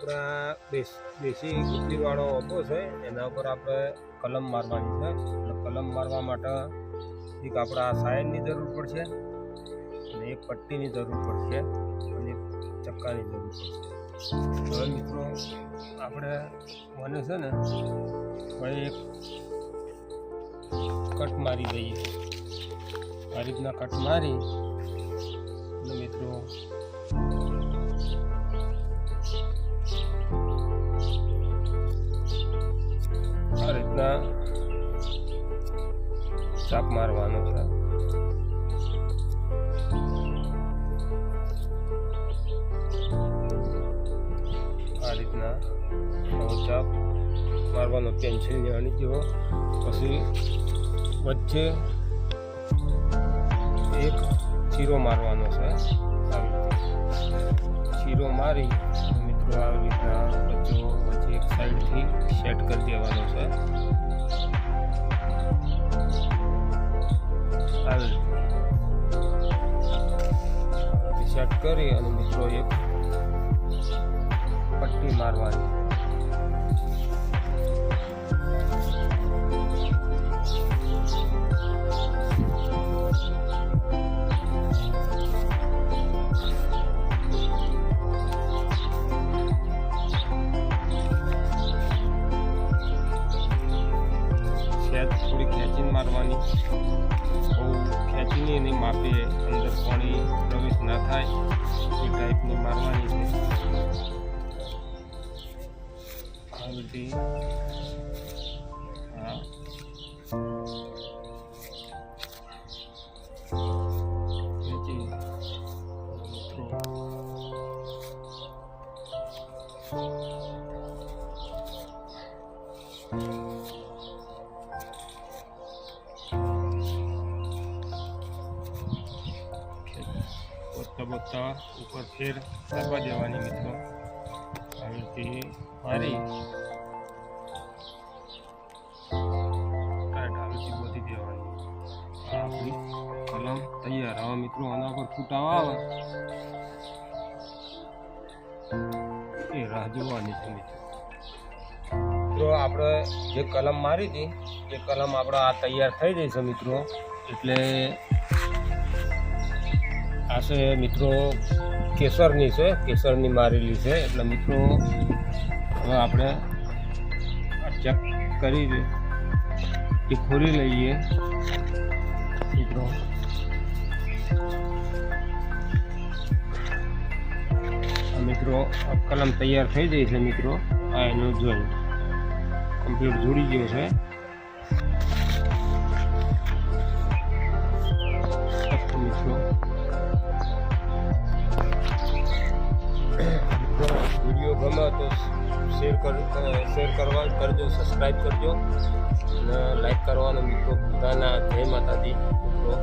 આપણા દેશી ગુત્તીવાળો ઓપો છે એના ઉપર આપણે કલમ મારવાની છે. એટલે કલમ મારવા માટે એક આપણે આ સાયનની જરૂર પડશે અને એક પટ્ટીની જરૂર પડશે અને એક ચક્કાની જરૂર પડશે. હવે મિત્રો આપણે મને છે ને ભાઈ એક કટ મારી દઈએ. આ રીતના કટ મારી અને મિત્રો આ રીતના ચાપ મારવાનો છે. આ રીતના ચાપ મારવાનો પેન્સિલની અણી જેવો. પછી વચ્ચે એક ચીરો મારવાનો છે. ચીરો મારી મિત્રો આવી રીતના વચ્ચે એક સાઈડથી સેટ કરી દેવાનો છે. આવી સેટ કરી અને મિત્રો એક પટ્ટી મારવાની. થોડી ખેંચીને મારવાની, બહુ ખેંચીને એની માપે અંદર પાણી પ્રવેશ ના થાય એ ટાઈપની મારવાની છે. આ બધી હા ખેંચી બોતા ઉપર ફેર આપવા દેવાની મિત્રો. આવી રીતે મારી ઢાળથી બોતી દેવાની. આ આપણી કલમ તૈયાર. હવે મિત્રો આના પર ફૂટાવા આવે એ રાહ જોવાની છે મિત્રો. તો આપણે જે કલમ મારી હતી એ કલમ આપણે આ તૈયાર થઈ જશે મિત્રો. એટલે આ છે મિત્રો કેસરની છે, કેસરની મારેલી છે. એટલે મિત્રો હવે આપણે ચેક કરી એ ખોલી લઈએ મિત્રો. મિત્રો કલમ તૈયાર થઈ ગઈ છે મિત્રો. આ એનું જોઈન્ટ કમ્પ્લીટ જોડી ગયો છે. મિત્રો વિડીયો ગમે તો શેર કરજો, સબસ્ક્રાઈબ કરજો અને લાઈક કરવાનો મિત્રો. બધાના જય માતાજી મિત્રો.